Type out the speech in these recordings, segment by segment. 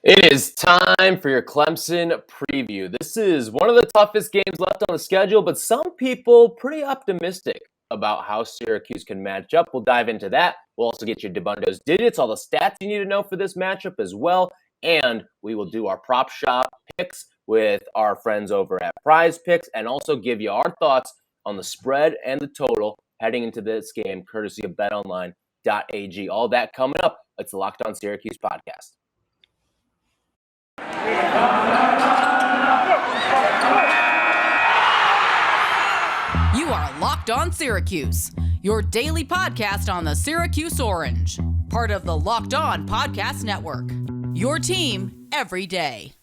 It is time for your Clemson preview. This is one of the toughest games left on the schedule, but some people pretty optimistic about how Syracuse can match up. We'll dive into that. We'll also get you Dabbundo's digits, all the stats you need to know for this matchup as well. And we will do our prop shop picks with our friends over at Prize Picks and also give you our thoughts on the spread and the total heading into this game, courtesy of BetOnline AG. All that coming up. It's the Locked On Syracuse podcast. You are Locked On Syracuse, your daily podcast on the Syracuse Orange, part of the Locked On Podcast Network. Your team every day.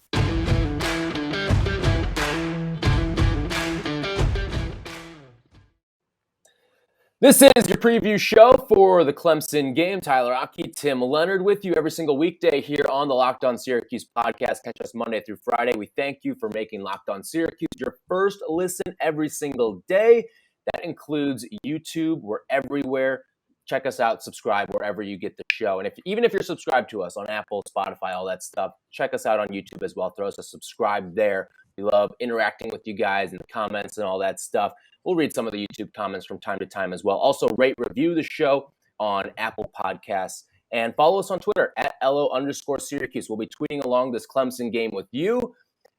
This is your preview show for the Clemson game. Tyler Aki, Tim Leonard with you every single weekday here on the Locked On Syracuse podcast. Catch us Monday through Friday. We thank you for making Locked On Syracuse your first listen every single day. That includes YouTube. We're everywhere. Check us out, subscribe wherever you get the show. And even if you're subscribed to us on Apple, Spotify, all that stuff, check us out on YouTube as well. Throw us a subscribe there. We love interacting with you guys in the comments and all that stuff. We'll read some of the YouTube comments from time to time as well. Also, rate, review the show on Apple Podcasts. And follow us on Twitter at @LO_Syracuse. We'll be tweeting along this Clemson game with you.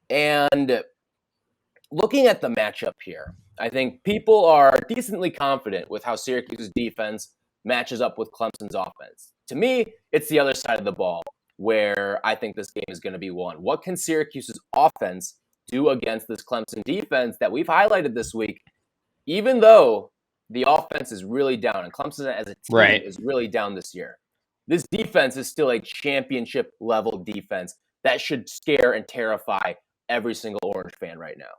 And looking at the matchup here, I think people are decently confident with how Syracuse's defense matches up with Clemson's offense. To me, it's the other side of the ball where I think this game is going to be won. What can Syracuse's offense do against this Clemson defense that we've highlighted this week? Even though the offense is really down, and Clemson as a team is really down this year, this defense is still a championship-level defense that should scare and terrify every single Orange fan right now.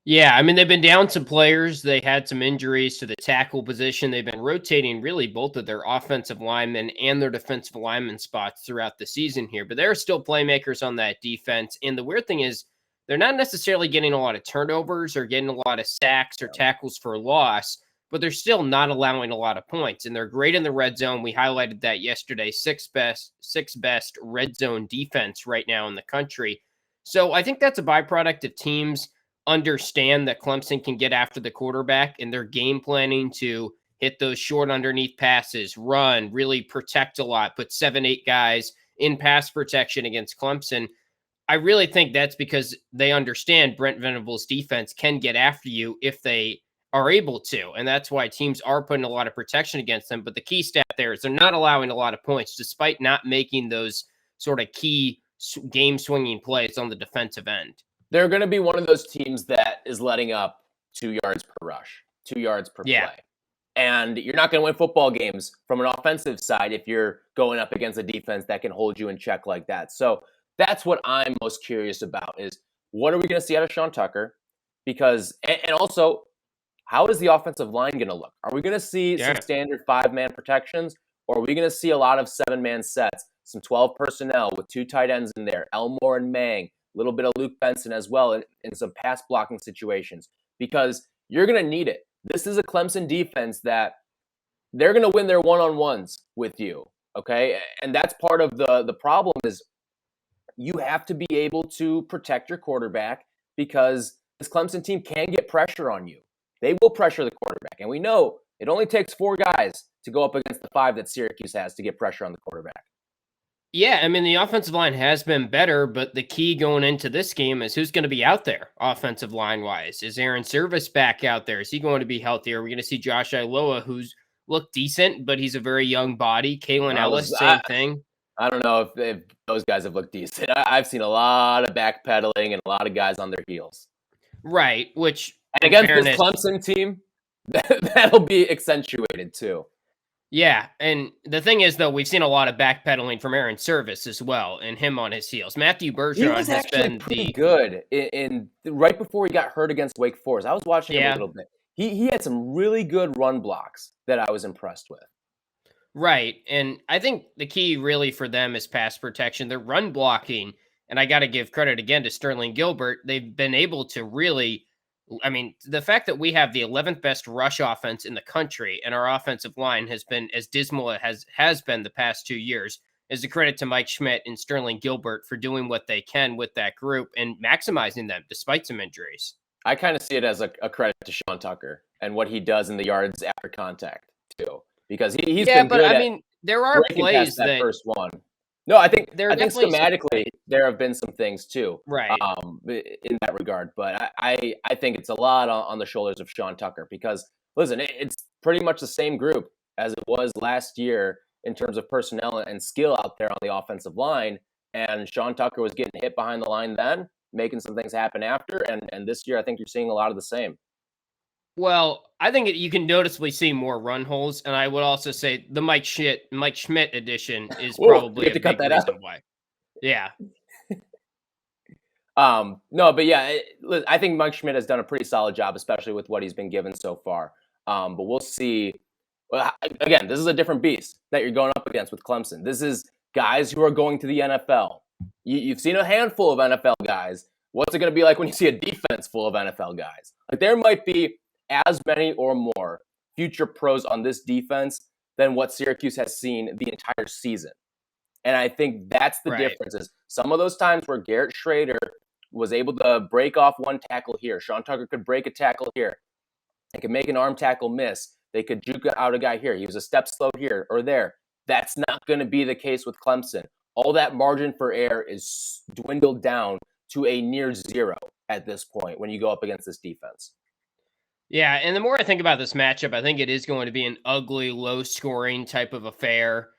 Yeah, I mean, they've been down some players. They had some injuries to the tackle position. They've been rotating really both of their offensive linemen and their defensive lineman spots throughout the season here. But there are still playmakers on that defense. And the weird thing is, they're not necessarily getting a lot of turnovers or getting a lot of sacks or tackles for loss, but they're still not allowing a lot of points. And they're great in the red zone. We highlighted that yesterday. Sixth best red zone defense right now in the country. So I think that's a byproduct of teams understand that Clemson can get after the quarterback, and they're game planning to hit those short underneath passes, run, really protect a lot, put 7-8 guys in pass protection against Clemson. I really think that's because they understand Brent Venables' defense can get after you if they are able to. And that's why teams are putting a lot of protection against them. But the key stat there is they're not allowing a lot of points, despite not making those sort of key game-swinging plays on the defensive end. They're going to be one of those teams that is letting up 2 yards per rush, 2 yards per play. And you're not going to win football games from an offensive side if you're going up against a defense that can hold you in check like that. So that's what I'm most curious about is what are we going to see out of Sean Tucker? Because, and also, how is the offensive line going to look? Are we going to see some standard 5-man protections, or are we going to see a lot of 7-man sets, some 12 personnel with 2 tight ends in there, Elmore and Mang, a little bit of Luke Benson as well in some pass blocking situations? Because you're going to need it. This is a Clemson defense that they're going to win their one-on-ones with you, okay? And that's part of the problem is you have to be able to protect your quarterback because this Clemson team can get pressure on you. They will pressure the quarterback. And we know it only takes 4 guys to go up against the 5 that Syracuse has to get pressure on the quarterback. Yeah, I mean, the offensive line has been better, but the key going into this game is who's going to be out there offensive line-wise. Is Aaron Service back out there? Is he going to be healthy? Are we going to see Josh Iloa, who's looked decent, but he's a very young body? Kalen Ellis, same thing. I don't know if those guys have looked decent. I've seen a lot of backpedaling and a lot of guys on their heels. Right, which... And against this Clemson team, that'll be accentuated too. Yeah, and the thing is, though, we've seen a lot of backpedaling from Aaron Service as well, and him on his heels. Matthew Bergeron has been pretty good in right before he got hurt against Wake Forest. I was watching him a little bit. He had some really good run blocks that I was impressed with. Right, and I think the key really for them is pass protection. They're run blocking, and I got to give credit again to Sterling Gilbert. They've been able to really... I mean, the fact that we have the 11th best rush offense in the country and our offensive line has been as dismal as has been the past 2 years is a credit to Mike Schmidt and Sterling Gilbert for doing what they can with that group and maximizing them despite some injuries. I kind of see it as a credit to Sean Tucker and what he does in the yards after contact too, because he's been good I mean, there are plays that first one. No, I think schematically there have been some things too, right? In that regard, but I think it's a lot on the shoulders of Sean Tucker because listen, it's pretty much the same group as it was last year in terms of personnel and skill out there on the offensive line, and Sean Tucker was getting hit behind the line then, making some things happen after, and this year I think you're seeing a lot of the same. Well, I think you can noticeably see more run holes, and I would also say the Mike Schmidt edition is probably a big reason why. Yeah. No, but yeah, I think Mike Schmidt has done a pretty solid job, especially with what he's been given so far. But we'll see. Well, again, this is a different beast that you're going up against with Clemson. This is guys who are going to the NFL. You've seen a handful of NFL guys. What's it going to be like when you see a defense full of NFL guys? Like there might be as many or more future pros on this defense than what Syracuse has seen the entire season. And I think that's the difference is some of those times where Garrett Shrader was able to break off one tackle here. Sean Tucker could break a tackle here. They could make an arm tackle miss. They could juke out a guy here. He was a step slow here or there. That's not going to be the case with Clemson. All that margin for error is dwindled down to a near zero at this point when you go up against this defense. Yeah, and the more I think about this matchup, I think it is going to be an ugly, low-scoring type of affair.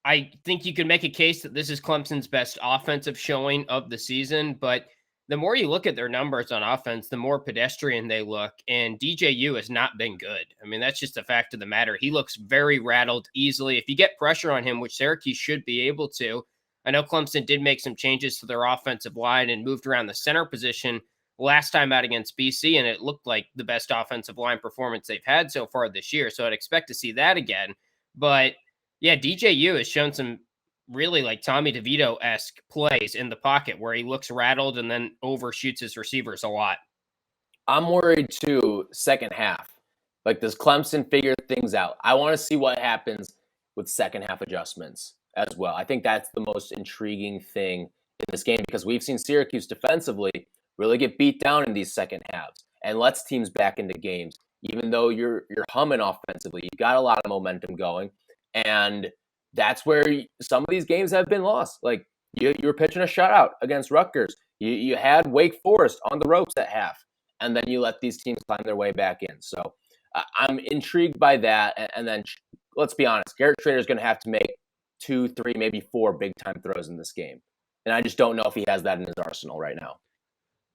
I think you could make a case that this is Clemson's best offensive showing of the season, but the more you look at their numbers on offense, the more pedestrian they look, and DJU has not been good. I mean, that's just a fact of the matter. He looks very rattled easily. If you get pressure on him, which Syracuse should be able to, I know Clemson did make some changes to their offensive line and moved around the center position last time out against BC, and it looked like the best offensive line performance they've had so far this year. So I'd expect to see that again. But yeah, DJU has shown some really like Tommy DeVito-esque plays in the pocket where he looks rattled and then overshoots his receivers a lot. I'm worried too, second half. Like, does Clemson figure things out? I want to see what happens with second half adjustments as well. I think that's the most intriguing thing in this game because we've seen Syracuse defensively really get beat down in these second halves and lets teams back into games. Even though you're humming offensively, you got a lot of momentum going, and that's where some of these games have been lost. Like you were pitching a shutout against Rutgers. You had Wake Forest on the ropes at half, and then you let these teams climb their way back in. So I'm intrigued by that. And then let's be honest, Garrett Schrader is going to have to make 2, 3, maybe 4 big time throws in this game, and I just don't know if he has that in his arsenal right now.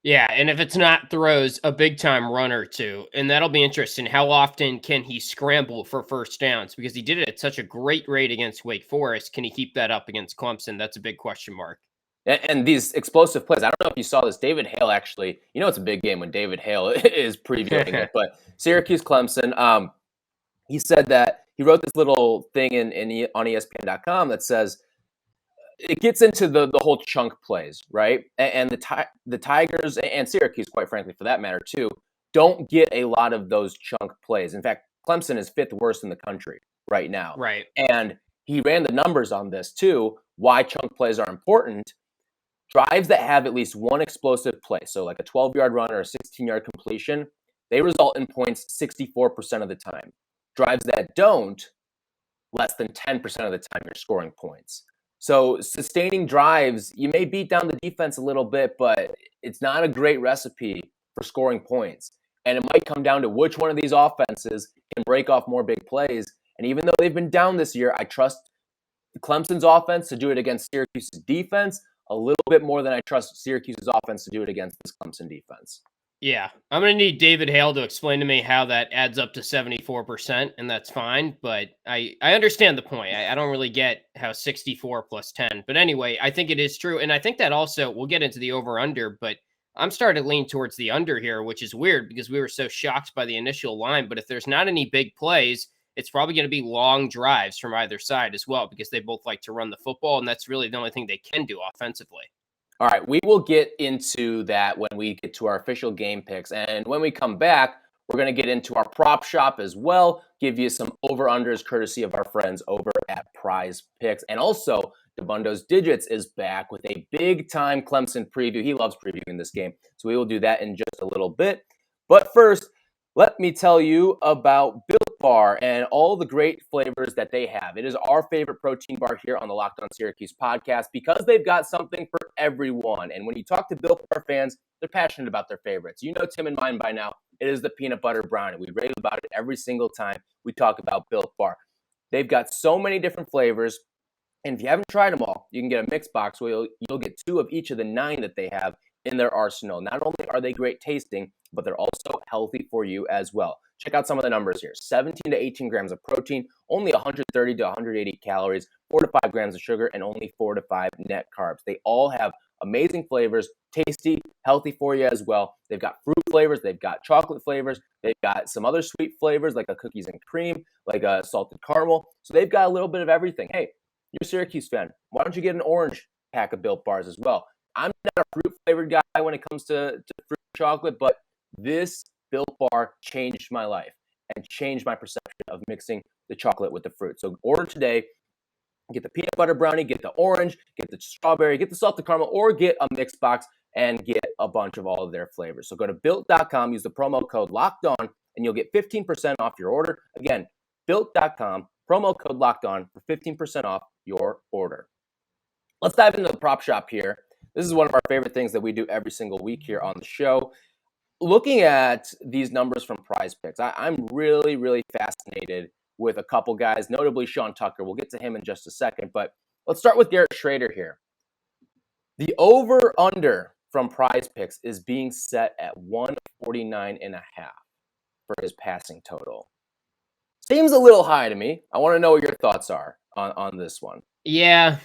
Yeah, and if it's not throws, a big-time run or two, and that'll be interesting. How often can he scramble for first downs? Because he did it at such a great rate against Wake Forest. Can he keep that up against Clemson? That's a big question mark. And these explosive plays, I don't know if you saw this. David Hale actually, it's a big game when David Hale is previewing it, but Syracuse-Clemson, he said that he wrote this little thing on ESPN.com that says, it gets into the whole chunk plays, right? And the Tigers and Syracuse, quite frankly, for that matter, too, don't get a lot of those chunk plays. In fact, Clemson is 5th worst in the country right now. Right. And he ran the numbers on this, too, why chunk plays are important. Drives that have at least one explosive play, so like a 12-yard run or a 16-yard completion, they result in points 64% of the time. Drives that don't, less than 10% of the time you're scoring points. So sustaining drives, you may beat down the defense a little bit, but it's not a great recipe for scoring points. And it might come down to which one of these offenses can break off more big plays. And even though they've been down this year, I trust Clemson's offense to do it against Syracuse's defense a little bit more than I trust Syracuse's offense to do it against this Clemson defense. Yeah, I'm going to need David Hale to explain to me how that adds up to 74%, and that's fine. But I understand the point. I don't really get how 64 plus 10. But anyway, I think it is true. And I think that also, we'll get into the over-under, but I'm starting to lean towards the under here, which is weird because we were so shocked by the initial line. But if there's not any big plays, it's probably going to be long drives from either side as well because they both like to run the football, and that's really the only thing they can do offensively. All right, we will get into that when we get to our official game picks. And when we come back, we're going to get into our prop shop as well, give you some over-unders courtesy of our friends over at Prize Picks, and also Dabbundo's Digits is back with a big-time Clemson preview. He loves previewing this game, so we will do that in just a little bit. But first, let me tell you about Built Bar and all the great flavors that they have. It is our favorite protein bar here on the Locked On Syracuse podcast because they've got something for everyone. And when you talk to Built Bar fans, they're passionate about their favorites. You know Tim and mine by now. It is the peanut butter brownie. We rave about it every single time we talk about Built Bar. They've got so many different flavors. And if you haven't tried them all, you can get a mix box where you'll get 2 of each of the 9 that they have in their arsenal. Not only are they great tasting, but they're also healthy for you as well. Check out some of the numbers here. 17 to 18 grams of protein, only 130 to 180 calories, 4 to 5 grams of sugar, and only 4 to 5 net carbs. They all have amazing flavors, tasty, healthy for you as well. They've got fruit flavors, they've got chocolate flavors, they've got some other sweet flavors like a cookies and cream, like a salted caramel. So they've got a little bit of everything. Hey, you're a Syracuse fan. Why don't you get an orange pack of Built Bars as well? I'm not a fruit-flavored guy when it comes to fruit chocolate, but this Built Bar changed my life and changed my perception of mixing the chocolate with the fruit. So order today. Get the peanut butter brownie, get the orange, get the strawberry, get the salted caramel, or get a mix box and get a bunch of all of their flavors. So go to Built.com, use the promo code LOCKEDON, and you'll get 15% off your order. Again, Built.com, promo code LOCKEDON for 15% off your order. Let's dive into the prop shop here. This is one of our favorite things that we do every single week here on the show. Looking at these numbers from Prize Picks, I'm really, really fascinated with a couple guys, notably Sean Tucker. We'll get to him in just a second, but let's start with Garrett Shrader here. The over-under from Prize Picks is being set at 149.5 for his passing total. Seems a little high to me. I want to know what your thoughts are on this one. Yeah.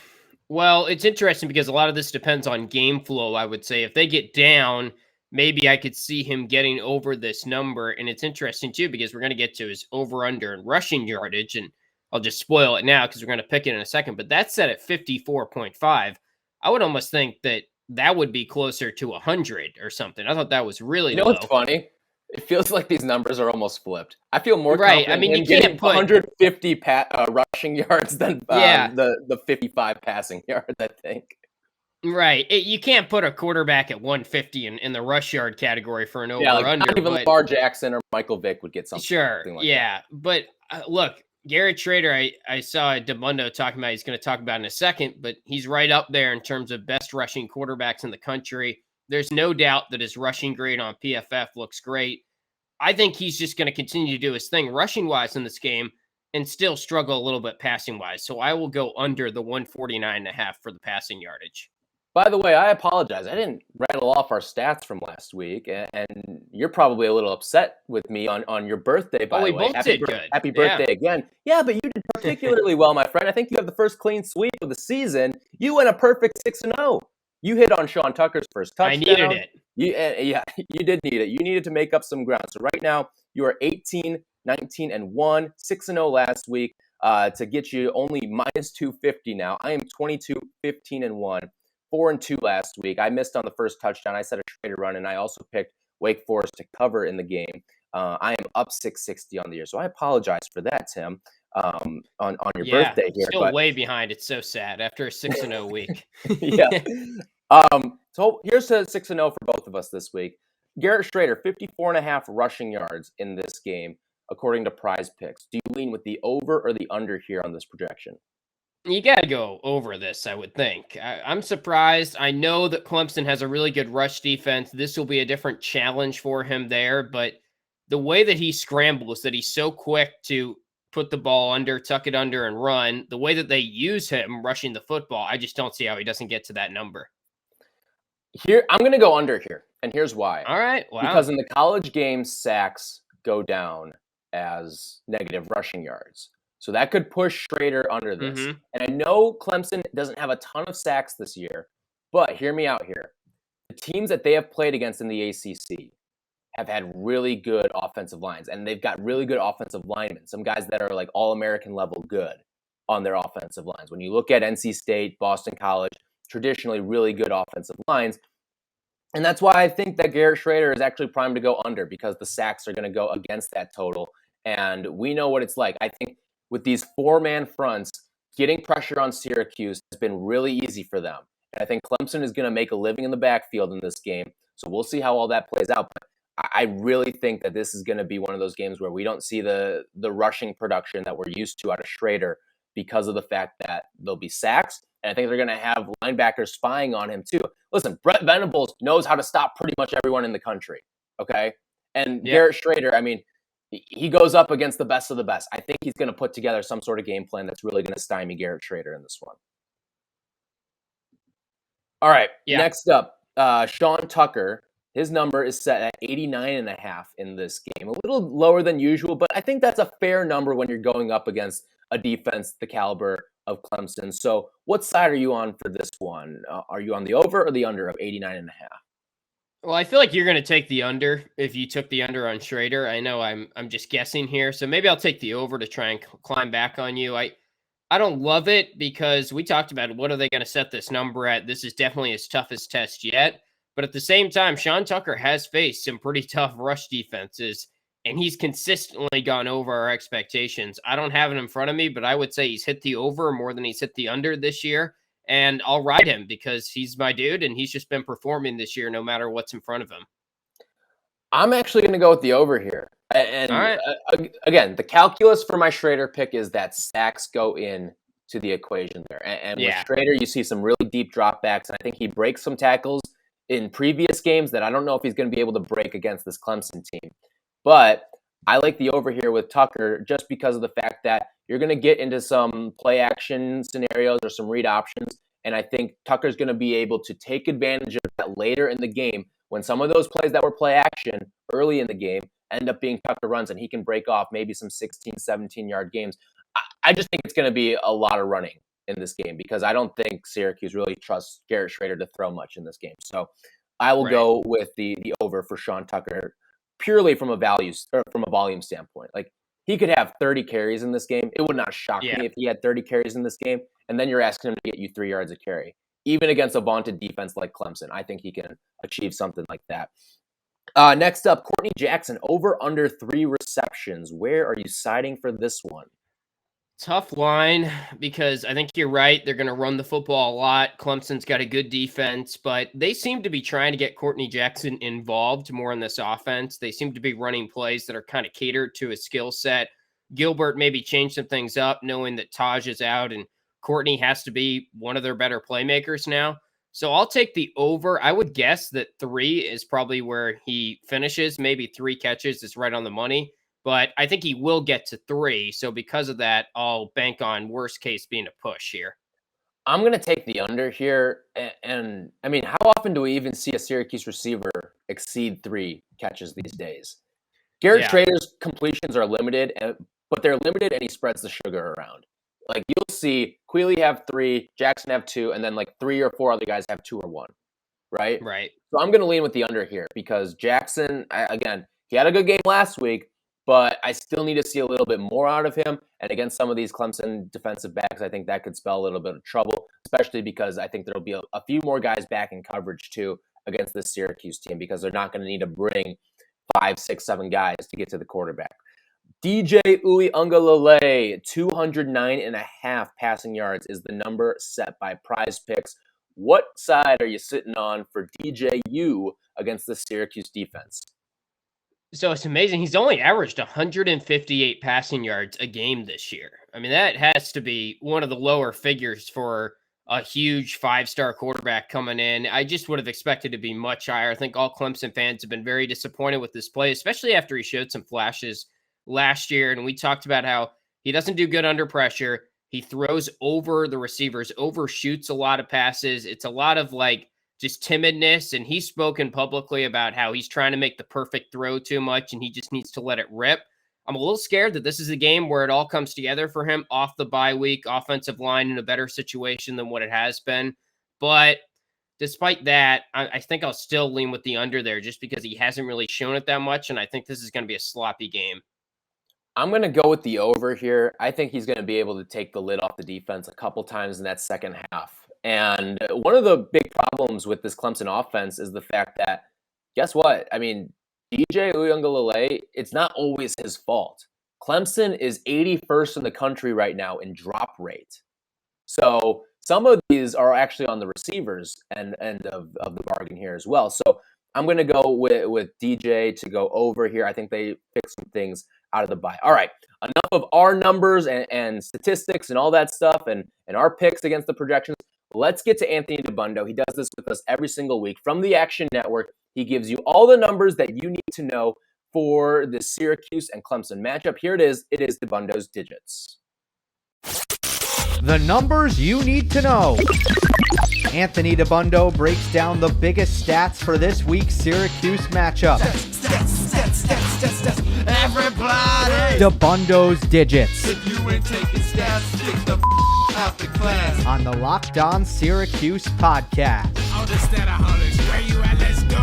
Well, it's interesting because a lot of this depends on game flow, I would say. If they get down, maybe I could see him getting over this number. And it's interesting, too, because we're going to get to his over-under and rushing yardage. And I'll just spoil it now because we're going to pick it in a second. But that's set at 54.5. I would almost think that would be closer to 100 or something. I thought that was really low. You know what's funny? It feels like these numbers are almost flipped. I feel more confident I mean, you getting can't put 150 rushing yards than the 55 passing yards, I think. Right. You can't put a quarterback at 150 in the rush yard category for an over-under. Not even Lamar Jackson or Michael Vick would get something. Sure. Like that. But look, Garrett Schrader, I saw Dabbundo talking about, he's going to talk about in a second, but he's right up there in terms of best rushing quarterbacks in the country. There's no doubt that his rushing grade on PFF looks great. I think he's just going to continue to do his thing rushing-wise in this game and still struggle a little bit passing-wise. So I will go under the 149.5 for the passing yardage. By the way, I apologize. I didn't rattle off our stats from last week, and you're probably a little upset with me on your birthday, by the way. We both did good. Happy birthday again. Yeah, but you did particularly well, my friend. I think you have the first clean sweep of the season. You went a perfect 6-0. You hit on Sean Tucker's first touchdown. I needed it. You did need it. You needed to make up some ground. So right now, you are 18, 19, and 1, 6-0 last week to get you only minus 250 now. I am 22, 15, and 1. 4-2 last week. I missed on the first touchdown. I set a Shrader run, and I also picked Wake Forest to cover in the game. I am up 660 on the year, so I apologize for that, Tim, on your birthday here. Still way behind. It's so sad after a 6-0 week. Yeah. So here's a 6-0 for both of us this week. Garrett Shrader, 54.5 rushing yards in this game, according to Prize Picks. Do you lean with the over or the under here on this projection? You got to go over this, I would think. I'm surprised. I know that Clemson has a really good rush defense. This will be a different challenge for him there, but the way that he scrambles, that he's so quick to put the ball under, tuck it under, and run, the way that they use him rushing the football, I just don't see how he doesn't get to that number. Here, I'm going to go under here, and here's why. All right, wow. Because in the college game, sacks go down as negative rushing yards. So that could push Shrader under this. Mm-hmm. And I know Clemson doesn't have a ton of sacks this year, but hear me out here. The teams that they have played against in the ACC have had really good offensive lines, and they've got really good offensive linemen, some guys that are like all-American level good on their offensive lines. When you look at NC State, Boston College, traditionally really good offensive lines. And that's why I think that Garrett Shrader is actually primed to go under, because the sacks are going to go against that total. And we know what it's like. I think with these four-man fronts, getting pressure on Syracuse has been really easy for them. And I think Clemson is going to make a living in the backfield in this game. So we'll see how all that plays out. But I really think that this is going to be one of those games where we don't see the rushing production that we're used to out of Shrader because of the fact that there'll be sacks. And I think they're going to have linebackers spying on him too. Listen, Brett Venables knows how to stop pretty much everyone in the country. Okay. And Garrett Shrader, I mean, he goes up against the best of the best. I think he's going to put together some sort of game plan that's really going to stymie Garrett Shrader in this one. All right. Next up, Sean Tucker. His number is set at 89.5 in this game. A little lower than usual, but I think that's a fair number when you're going up against a defense the caliber of Clemson. So what side are you on for this one? Are you on the over or the under of 89.5? Well, I feel like you're going to take the under if you took the under on Shrader. I know I'm just guessing here, so maybe I'll take the over to try and climb back on you. I don't love it because we talked about what are they going to set this number at. This is definitely his toughest test yet. But at the same time, Sean Tucker has faced some pretty tough rush defenses, and he's consistently gone over our expectations. I don't have it in front of me, but I would say he's hit the over more than he's hit the under this year. And I'll ride him because he's my dude, and he's just been performing this year no matter what's in front of him. I'm actually going to go with the over here. And all right. Again, the calculus for my Shrader pick is that sacks go in to the equation there. And with Shrader, you see some really deep dropbacks. And I think he breaks some tackles in previous games that I don't know if he's going to be able to break against this Clemson team. But I like the over here with Tucker just because of the fact that you're going to get into some play action scenarios or some read options. And I think Tucker's going to be able to take advantage of that later in the game when some of those plays that were play action early in the game end up being Tucker runs and he can break off maybe some 16, 17-yard games. I just think it's going to be a lot of running in this game because I don't think Syracuse really trusts Garrett Schrader to throw much in this game. So I will go with the over for Sean Tucker purely from a volume standpoint. Like he could have 30 carries in this game. It would not shock me if he had 30 carries in this game. And then you're asking him to get you 3 yards a carry. Even against a vaunted defense like Clemson, I think he can achieve something like that. Next up, Courtney Jackson, over under 3 receptions. Where are you siding for this one? Tough line because I think you're right. They're going to run the football a lot. Clemson's got a good defense, but they seem to be trying to get Courtney Jackson involved more in this offense. They seem to be running plays that are kind of catered to his skill set. Gilbert maybe changed some things up knowing that Taj is out and Courtney has to be one of their better playmakers now. So I'll take the over. I would guess that 3 is probably where he finishes. Maybe 3 catches is right on the money. But I think he will get to 3. So because of that, I'll bank on worst case being a push here. I'm going to take the under here. And I mean, how often do we even see a Syracuse receiver exceed 3 catches these days? Garrett Schrader's completions are limited, but they're limited and he spreads the sugar around. Like you'll see Quealy have 3, Jackson have 2, and then like 3 or 4 other guys have 2 or 1. Right? Right. So I'm going to lean with the under here because Jackson, again, he had a good game last week. But I still need to see a little bit more out of him. And against some of these Clemson defensive backs, I think that could spell a little bit of trouble, especially because I think there'll be a few more guys back in coverage too against this Syracuse team because they're not going to need to bring 5, 6, 7 guys to get to the quarterback. DJ Uiagalelei, 209.5 passing yards is the number set by Prize Picks. What side are you sitting on for DJU against the Syracuse defense? So it's amazing. He's only averaged 158 passing yards a game this year. I mean, that has to be one of the lower figures for a huge 5-star quarterback coming in. I just would have expected to be much higher. I think all Clemson fans have been very disappointed with this play, especially after he showed some flashes last year. And we talked about how he doesn't do good under pressure. He throws over the receivers, overshoots a lot of passes. It's a lot of like just timidness, and he's spoken publicly about how he's trying to make the perfect throw too much, and he just needs to let it rip. I'm a little scared that this is a game where it all comes together for him off the bye week, offensive line in a better situation than what it has been. But despite that, I think I'll still lean with the under there just because he hasn't really shown it that much, and I think this is going to be a sloppy game. I'm going to go with the over here. I think he's going to be able to take the lid off the defense a couple times in that second half. And one of the big problems with this Clemson offense is the fact that, guess what? I mean, DJ Uiagalelei, it's not always his fault. Clemson is 81st in the country right now in drop rate. So some of these are actually on the receivers end of the bargain here as well. So I'm going to go with DJ to go over here. I think they picked some things out of the bye. All right, enough of our numbers and statistics and all that stuff and our picks against the projections. Let's get to Anthony Dabbundo. He does this with us every single week from the Action Network. He gives you all the numbers that you need to know for the Syracuse and Clemson matchup. Here it is. It is Dabbundo's digits. The numbers you need to know. Anthony Dabbundo breaks down the biggest stats for this week's Syracuse matchup. Everybody! Dabbundo's digits. If you ain't taking stats, get the out the class. On the Locked On Syracuse Podcast. Where you at? Let's go.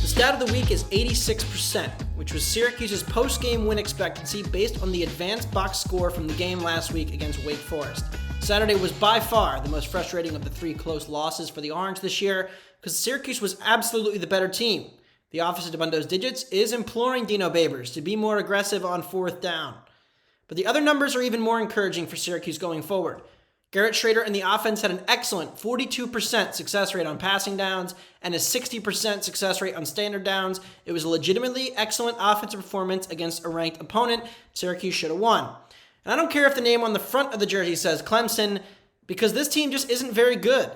The stat of the week is 86%, which was Syracuse's post-game win expectancy based on the advanced box score from the game last week against Wake Forest. Saturday was by far the most frustrating of the 3 close losses for the Orange this year because Syracuse was absolutely the better team. The office of Dabbundo's digits is imploring Dino Babers to be more aggressive on 4th down. But the other numbers are even more encouraging for Syracuse going forward. Garrett Shrader and the offense had an excellent 42% success rate on passing downs and a 60% success rate on standard downs. It was a legitimately excellent offensive performance against a ranked opponent. Syracuse should have won. And I don't care if the name on the front of the jersey says Clemson, because this team just isn't very good.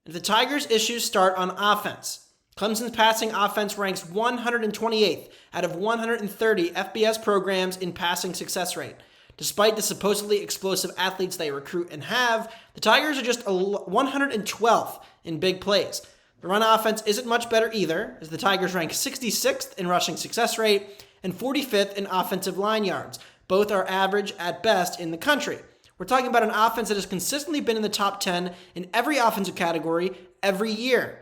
And the Tigers' issues start on offense. Clemson's passing offense ranks 128th out of 130 FBS programs in passing success rate. Despite the supposedly explosive athletes they recruit and have, the Tigers are just 112th in big plays. The run offense isn't much better either, as the Tigers rank 66th in rushing success rate and 45th in offensive line yards. Both are average at best in the country. We're talking about an offense that has consistently been in the top 10 in every offensive category every year.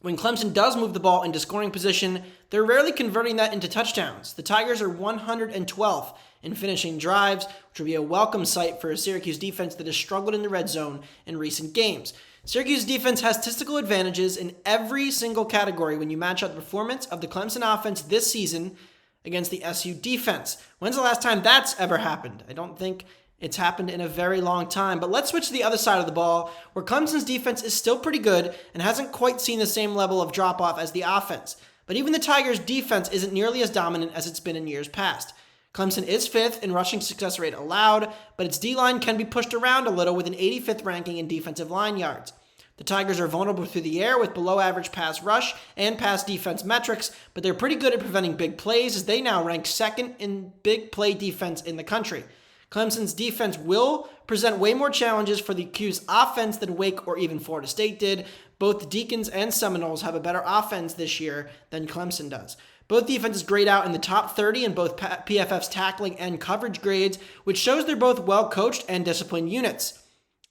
When Clemson does move the ball into scoring position, they're rarely converting that into touchdowns. The Tigers are 112th in finishing drives, which will be a welcome sight for a Syracuse defense that has struggled in the red zone in recent games. Syracuse defense has statistical advantages in every single category when you match up the performance of the Clemson offense this season against the SU defense. When's the last time that's ever happened? I don't think it's happened in a very long time. But let's switch to the other side of the ball, where Clemson's defense is still pretty good and hasn't quite seen the same level of drop-off as the offense. But even the Tigers' defense isn't nearly as dominant as it's been in years past. Clemson is 5th in rushing success rate allowed, but its D-line can be pushed around a little with an 85th ranking in defensive line yards. The Tigers are vulnerable through the air with below-average pass rush and pass defense metrics, but they're pretty good at preventing big plays as they now rank 2nd in big play defense in the country. Clemson's defense will present way more challenges for the Q's offense than Wake or even Florida State did. Both the Deacons and Seminoles have a better offense this year than Clemson does. Both defenses grade out in the top 30 in both PFF's tackling and coverage grades, which shows they're both well-coached and disciplined units.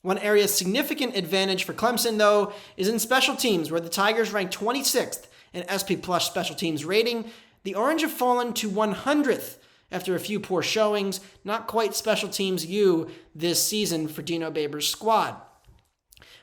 One area of significant advantage for Clemson, though, is in special teams, where the Tigers rank 26th in SP Plus special teams rating. The Orange have fallen to 100th after a few poor showings. Not quite special teams U this season for Dino Babers' squad.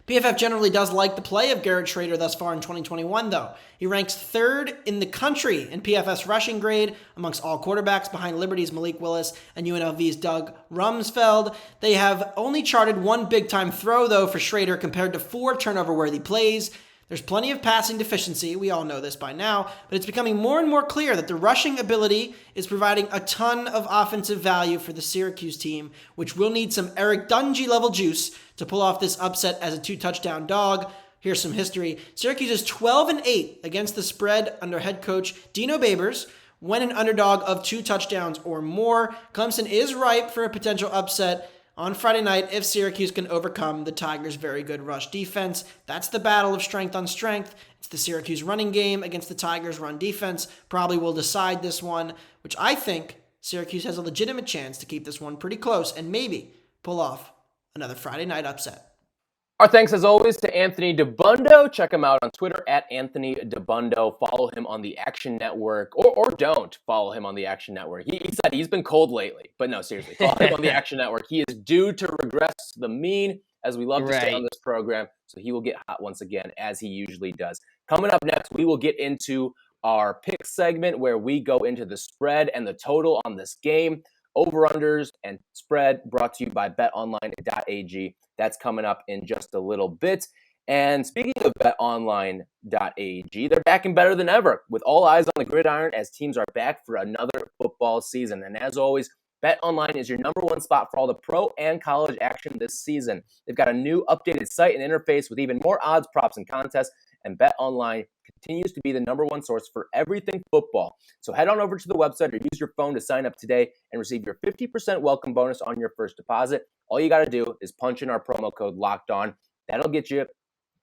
PFF generally does like the play of Garrett Shrader thus far in 2021, though. He ranks 3rd in the country in PFF's rushing grade amongst all quarterbacks behind Liberty's Malik Willis and UNLV's Doug Rumsfeld. They have only charted 1 big-time throw, though, for Shrader compared to 4 turnover-worthy plays. There's plenty of passing deficiency, we all know this by now, but it's becoming more and more clear that the rushing ability is providing a ton of offensive value for the Syracuse team, which will need some Eric Dungy-level juice to pull off this upset as a 2-touchdown dog. Here's some history. Syracuse is 12-8 against the spread under head coach Dino Babers when an underdog of 2 touchdowns or more. Clemson is ripe for a potential upset on Friday night if Syracuse can overcome the Tigers' very good rush defense. That's the battle of strength on strength. It's the Syracuse running game against the Tigers' run defense. Probably will decide this one, which I think Syracuse has a legitimate chance to keep this one pretty close and maybe pull off another Friday night upset. Our thanks, as always, to Anthony Dabbundo. Check him out on Twitter at Anthony Dabbundo. Follow him on the Action Network, or don't follow him on the Action Network. He said he's been cold lately, but no, seriously, follow him on the Action Network. He is due to regress to the mean, as we love to say on this program, so he will get hot once again, as he usually does. Coming up next, we will get into our pick segment where we go into the spread and the total on this game. over-unders and spread brought to you by BetOnline.ag. That's coming up in just a little bit. And speaking of BetOnline.ag, they're back and better than ever with all eyes on the gridiron as teams are back for another football season. And as always, BetOnline is your number one spot for all the pro and college action this season. They've got a new updated site and interface with even more odds, props, and contests. And BetOnline continues to be the number one source for everything football. So head on over to the website or use your phone to sign up today and receive your 50% welcome bonus on your first deposit. All you got to do is punch in our promo code LOCKEDON. That'll get you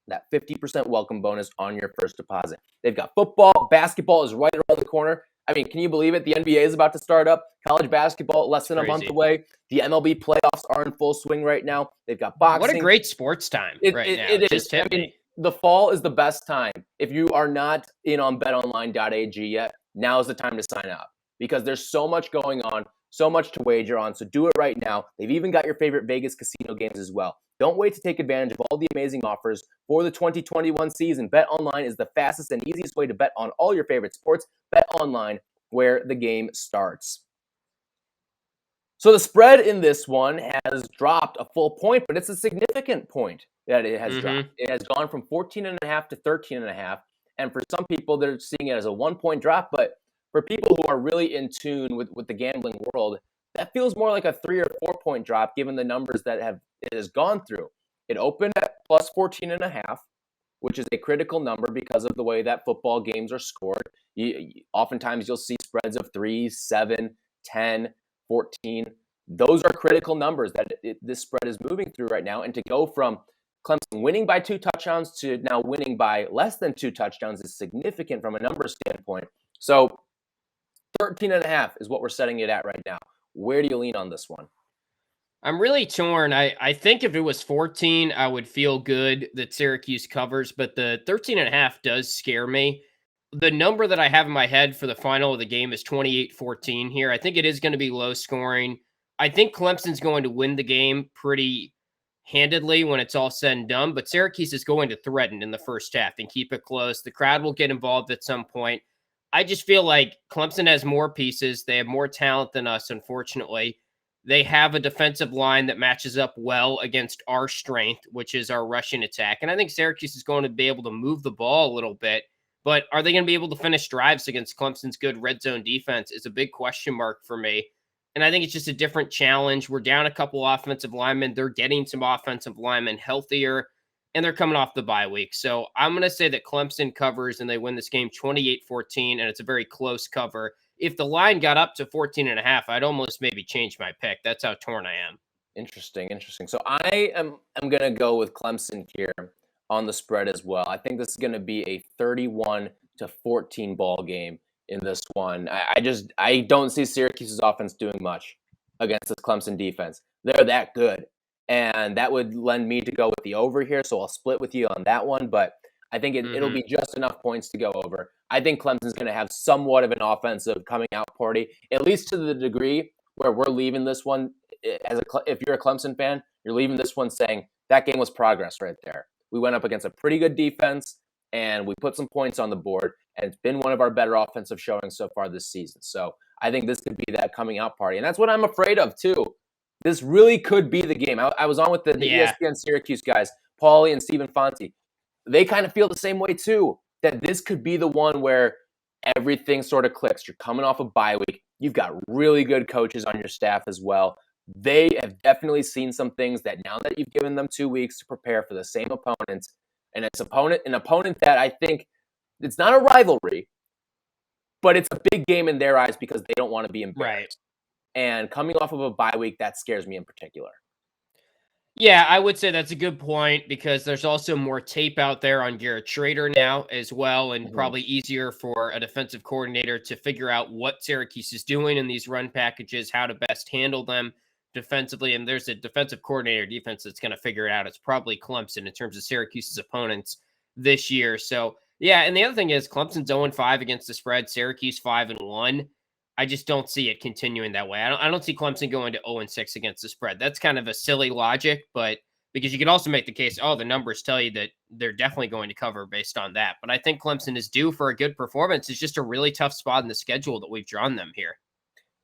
that 50% welcome bonus on your first deposit. They've got football, basketball is right around the corner. I mean, can you believe it? The NBA is about to start up. College basketball less than a month away. The MLB playoffs are in full swing right now. They've got boxing. What a great sports time now. It is. I mean, the fall is the best time. If you are not in on betonline.ag yet, now is the time to sign up because there's so much going on, so much to wager on. So do it right now. They've even got your favorite Vegas casino games as well. Don't wait to take advantage of all the amazing offers for the 2021 season. BetOnline is the fastest and easiest way to bet on all your favorite sports. BetOnline, where the game starts. So the spread in this one has dropped a full point, but it's a significant point that it has dropped. It has gone from 14.5 to 13.5. And for some people, they're seeing it as a 1-point drop. But for people who are really in tune with the gambling world, that feels more like a 3 or 4-point drop given the numbers that it has gone through. It opened at plus 14.5, which is a critical number because of the way that football games are scored. Oftentimes you'll see spreads of 3, 7, 10, 14. Those are critical numbers that this spread is moving through right now. And to go from Clemson winning by 2 touchdowns to now winning by less than 2 touchdowns is significant from a number standpoint. So 13.5 is what we're setting it at right now. Where do you lean on this one? I'm really torn. I think if it was 14, I would feel good that Syracuse covers, but the 13.5 does scare me. The number that I have in my head for the final of the game is 28-14 here. I think it is going to be low scoring. I think Clemson's going to win the game pretty handedly when it's all said and done, but Syracuse is going to threaten in the first half and keep it close. The crowd will get involved at some point. I just feel like Clemson has more pieces. They have more talent than us, unfortunately. They have a defensive line that matches up well against our strength, which is our rushing attack. And I think Syracuse is going to be able to move the ball a little bit. But are they going to be able to finish drives against Clemson's good red zone defense is a big question mark for me. And I think it's just a different challenge. We're down a couple offensive linemen. They're getting some offensive linemen healthier, and they're coming off the bye week. So I'm going to say that Clemson covers and they win this game 28-14, and it's a very close cover. If the line got up to 14.5, I'd almost maybe change my pick. That's how torn I am. Interesting. So I am I'm going to go with Clemson here on the spread as well. I think this is going to be a 31-14 ball game in this one. I don't see Syracuse's offense doing much against this Clemson defense. They're that good. And that would lend me to go with the over here. So I'll split with you on that one. But I think it'll be just enough points to go over. I think Clemson's going to have somewhat of an offensive coming out party, at least to the degree where we're leaving this one. If you're a Clemson fan, you're leaving this one saying that game was progress right there. We went up against a pretty good defense, and we put some points on the board, and it's been one of our better offensive showings so far this season. So I think this could be that coming out party. And that's what I'm afraid of, too. This really could be the game. I was on with the ESPN Syracuse guys, Paulie and Stephen Fonte. They kind of feel the same way, too, that this could be the one where everything sort of clicks. You're coming off a bye week. You've got really good coaches on your staff as well. They have definitely seen some things that now that you've given them 2 weeks to prepare for the same opponent, and it's an opponent that I think it's not a rivalry, but it's a big game in their eyes because they don't want to be embarrassed. Right. And coming off of a bye week, that scares me in particular. Yeah, I would say that's a good point because there's also more tape out there on Garrett Shrader now as well, and probably easier for a defensive coordinator to figure out what Syracuse is doing in these run packages, how to best handle them defensively. And there's a defensive coordinator defense that's going to figure it out. It's probably Clemson in terms of Syracuse's opponents this year. So, yeah, and the other thing is Clemson's 0-5 against the spread, Syracuse 5-1. I just don't see it continuing that way. I don't see Clemson going to 0-6 against the spread. That's kind of a silly logic, but because you could also make the case, the numbers tell you that they're definitely going to cover based on that. But I think Clemson is due for a good performance. It's just a really tough spot in the schedule that we've drawn them here.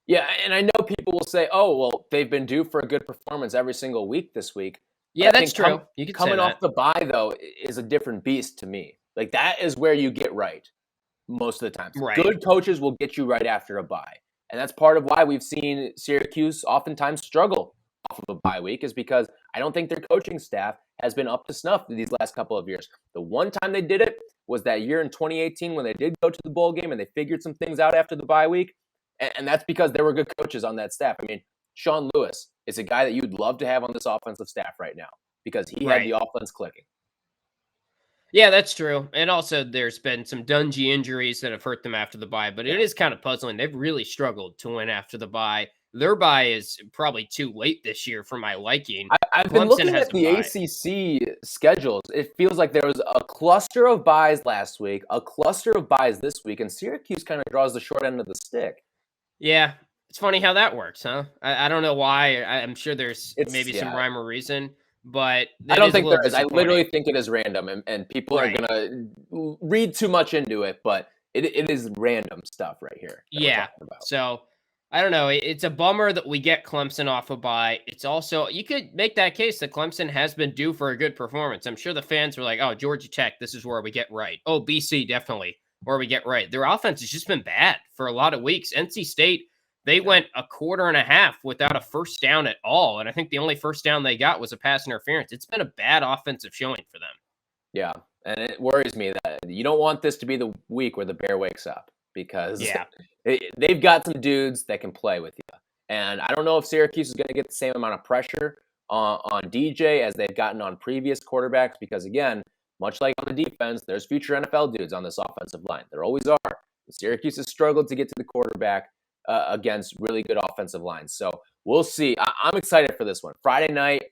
Yeah, and I know people will say, "Oh, well, they've been due for a good performance every single week this week." But Yeah, I that's think true. You could say coming that. off the bye though is a different beast to me. Like that is where you get right most of the times. Right. Good coaches will get you right after a bye, and that's part of why we've seen Syracuse oftentimes struggle off of a bye week is because I don't think their coaching staff has been up to snuff these last couple of years. The one time they did it was that year in 2018 when they did go to the bowl game and they figured some things out after the bye week. And that's because there were good coaches on that staff. I mean, Sean Lewis is a guy that you'd love to have on this offensive staff right now because he had the offense clicking. Yeah, that's true. And also, there's been some Dungy injuries that have hurt them after the bye, but it is kind of puzzling. They've really struggled to win after the bye. Their bye is probably too late this year for my liking. I've been looking at the ACC schedules. It feels like there was a cluster of byes last week, a cluster of byes this week, and Syracuse kind of draws the short end of the stick. Yeah, it's funny how that works, huh? I don't know why. I'm sure there's maybe some rhyme or reason, but I don't think there is. I literally think it is random, and people are going to read too much into it, but it is random stuff right here. Yeah, so I don't know. It's a bummer that we get Clemson off a bye. It's also, you could make that case that Clemson has been due for a good performance. I'm sure the fans were like, oh, Georgia Tech, this is where we get right. Oh, BC, definitely where we get right. Their offense has just been bad for a lot of weeks. NC State, they went a quarter and a half without a first down at all. And I think the only first down they got was a pass interference. It's been a bad offensive showing for them. Yeah, and it worries me that you don't want this to be the week where the bear wakes up because they've got some dudes that can play with you. And I don't know if Syracuse is going to get the same amount of pressure on DJ as they've gotten on previous quarterbacks because, again, much like on the defense, there's future NFL dudes on this offensive line. There always are. Syracuse has struggled to get to the quarterback against really good offensive lines. So we'll see. I'm excited for this one. Friday night,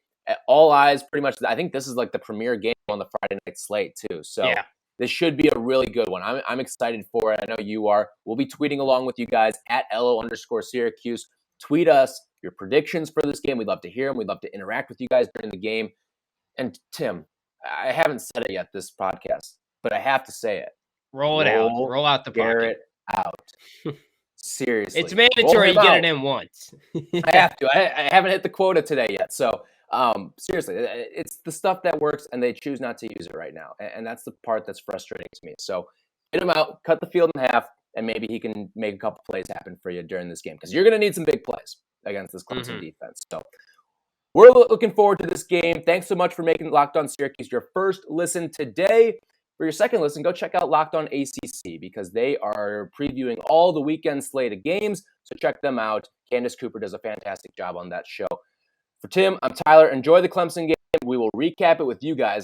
all eyes pretty much. I think this is like the premier game on the Friday night slate too. So this should be a really good one. I'm excited for it. I know you are. We'll be tweeting along with you guys at @LO_Syracuse. Tweet us your predictions for this game. We'd love to hear them. We'd love to interact with you guys during the game. And Tim, I haven't said it yet this podcast, but I have to say it. Roll it out. Roll out the Garrett out. Seriously. It's mandatory you get it in once. I have to. I haven't hit the quota today yet. So seriously, it's the stuff that works and they choose not to use it right now. And that's the part that's frustrating to me. So get him out, cut the field in half, and maybe he can make a couple plays happen for you during this game because you're going to need some big plays against this Clemson defense. So we're looking forward to this game. Thanks so much for making Locked On Syracuse your first listen today. For your second listen, go check out Locked On ACC because they are previewing all the weekend slate of games. So check them out. Candace Cooper does a fantastic job on that show. For Tim, I'm Tyler. Enjoy the Clemson game. We will recap it with you guys